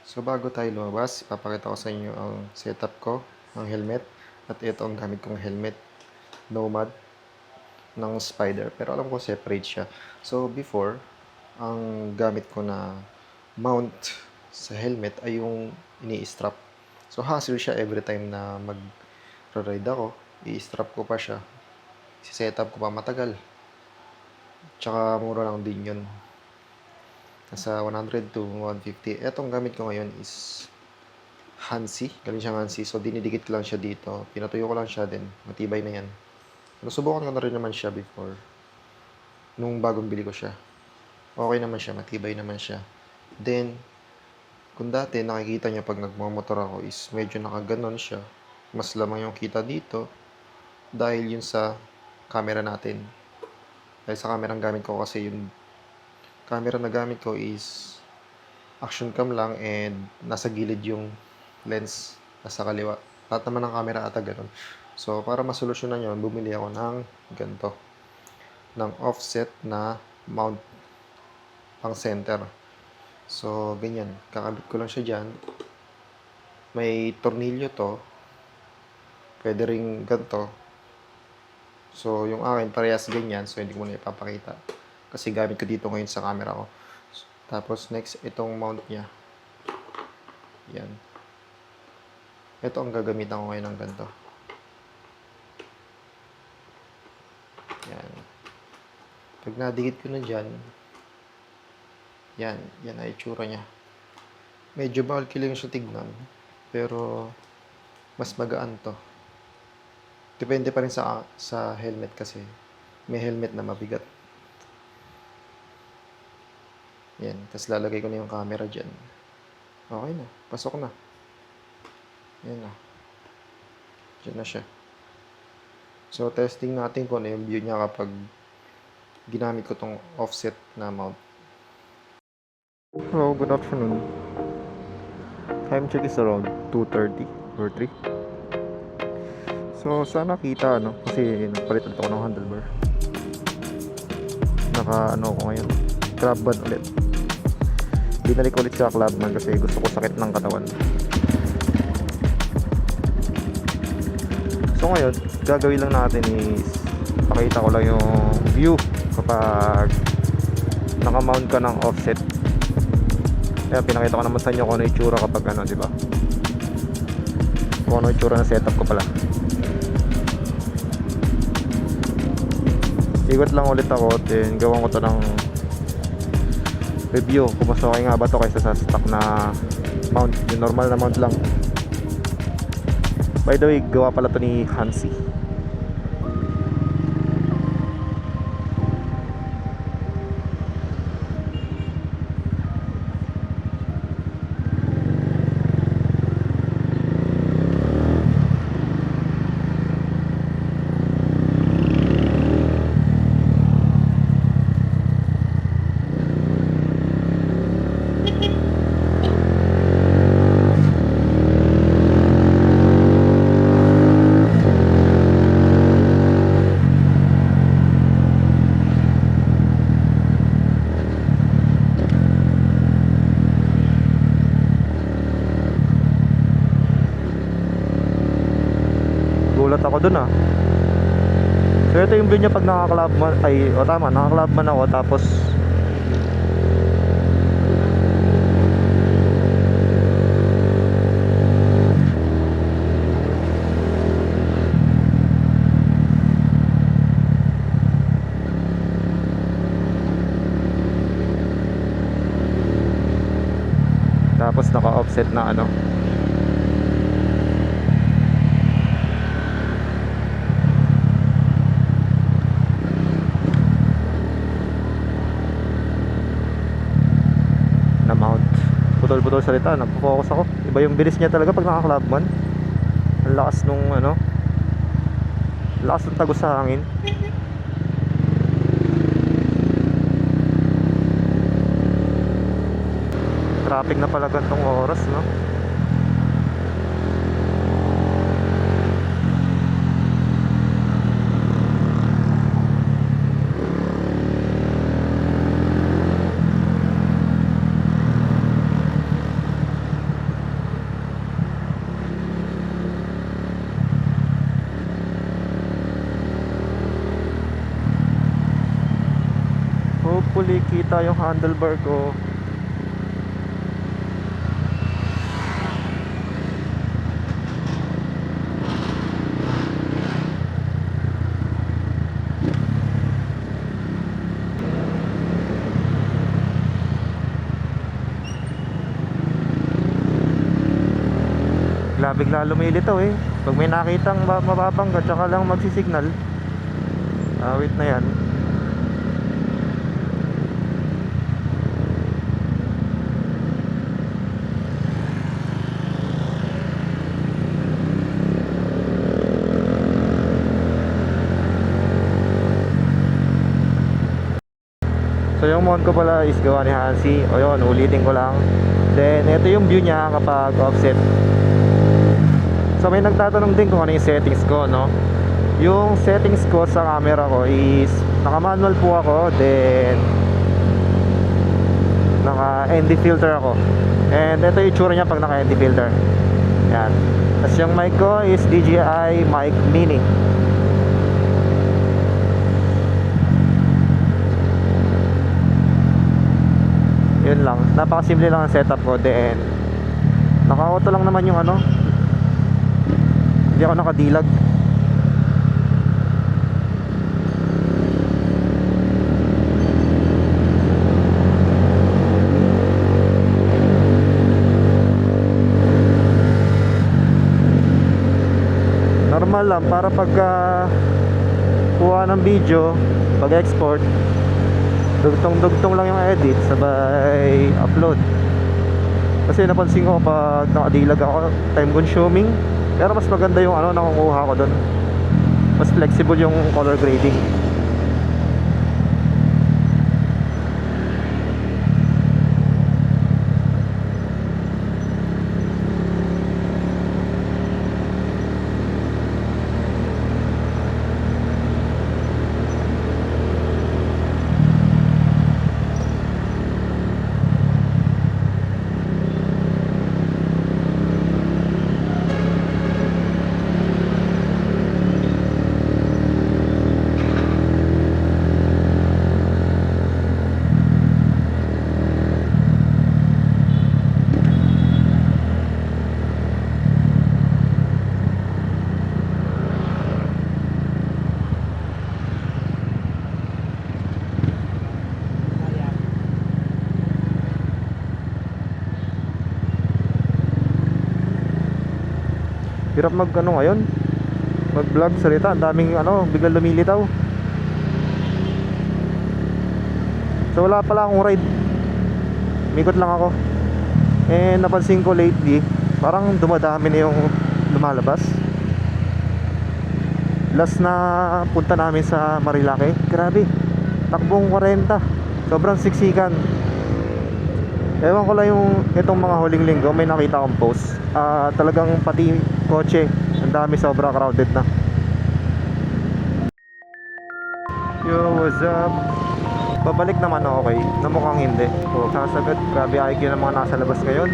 So bago tayo lumabas, ipapakita ko sa inyo ang setup ko ng helmet. At ito ang gamit kong helmet, Nomad ng Spider. Pero alam ko separate siya. So before, ang gamit ko na mount sa helmet ay yung ini-strap. So hassle siya every time na mag-ride ako. I-strap ko pa siya. Si-setup ko pa matagal. Tsaka mura lang din yun. Nasa 100 to 150. Etong gamit ko ngayon is Hansi. Galing siyang Hansi. So, dinidikit ko lang siya dito. Pinatuyo ko lang siya din. Matibay na yan. Nasubukan ko na rin naman siya before. Nung bagong bili ko siya. Okay naman siya. Matibay naman siya. Then, kung dati nakikita niya pag nagmamotor ako is medyo nakaganon siya. Mas lamang yung kita dito. Dahil yun sa camera natin. Dahil sa camera ang gamit ko kasi yung camera na gamit ko is action cam lang and nasa gilid yung lens nasa kaliwa. Lahat naman ng camera ata ganun. So, para masolusyonan yun, bumili ako ng ganito. Ng offset na mount pang center. So, ganyan. Kakabit ko lang siya dyan. May tornilyo to. Pwede ring ganito. So, yung akin parehas ganyan. So, hindi ko muna ipapakita. Kasi gamit ko dito ngayon sa camera ko. Tapos, next, itong mount niya. Yan. Ito ang gagamitan ko ngayon ng ganito. Yan. Pag nadikit ko na dyan, yan ay itsura niya. Medyo bulky lang siya tignan, pero mas magaan to. Depende pa rin sa helmet kasi. May helmet na mabigat. Yan, tapos lalagay ko na yung camera dyan. Okay na, pasok na. Yan na. Dyan na siya. So, testing natin kung ano yung view niya kapag ginamit ko tong offset na mount. Hello, good afternoon. Time check is around 2:30 or 3. So, sana kita, kasi nagpalitan ako ng handlebar. Ko ngayon. Clubman ulit. Binalik ulit sa Clubman kasi gusto ko sakit ng katawan. So ngayon, gagawin lang natin is pakita ko lang yung view kapag naka-mount ka ng offset. Kaya pinakita ko naman sa inyo kung ano yung itsura kapag di ba? Kung ano yung itsura ng setup ko pala. Ikot lang ulit ako, then gawan ko to ng review kung mas okay nga ba to kaysa sa stock na mount, yung normal na mount lang. By the way, gawa pala to ni Hansi. Gulat ako dun So ito yung view niya pag naka-clubman. Tama, naka-clubman ako. Tapos naka-offset na na mount. Putol-putol salita, nagpo-focus ako. Iba yung bilis niya talaga pag naka-clubman. Ang lakas nung lakas ng tagos sa hangin. Traffic na pala gantong oras, Hopefully kita yung handlebar ko. Bigla lumilitaw eh. Pag may nakitang mababangga, tsaka lang magsisignal. Awit na yan. So yung mount ko pala is gawa ni Hansi. O yun, ulitin ko lang. Then ito yung view niya kapag offset. So may nagtatanong din kung ano yung settings ko, no? Yung settings ko sa camera ko is naka-manual po ako. Then naka-ND filter ako. And ito yung itsura niya pag naka-ND filter. Yan. Tapos yung mic ko is DJI Mic Mini. Yun lang, napakasimple lang ang setup ko. Then naka-auto lang naman yung ano, hindi ako nakadilag. Normal lang para pagka kuha ng video, pag export, dugtong-dugtong lang yung edit, sabay upload. Kasi napansin ko pag nakadilag ako, time consuming. Pero mas maganda yung ano nakukuha ko doon. Mas flexible yung color grading. Hirap mag ano ngayon, mag vlog salita, ang daming ano, biglang lumilitaw. So wala pala akong ride, mikot lang ako. And napansin ko lately, parang dumadami na yung lumalabas. Last na punta namin sa Marilake, grabe, takbong 40, sobrang siksikan. Ewan ko lang yung itong mga huling linggo may nakita akong post. Talagang pati kotse, ang dami, sobra crowded na. Yo, what's up? Babalik naman okay, na mukhang hindi. So, sasagot, grabe IQ ng mga nasa labas ngayon.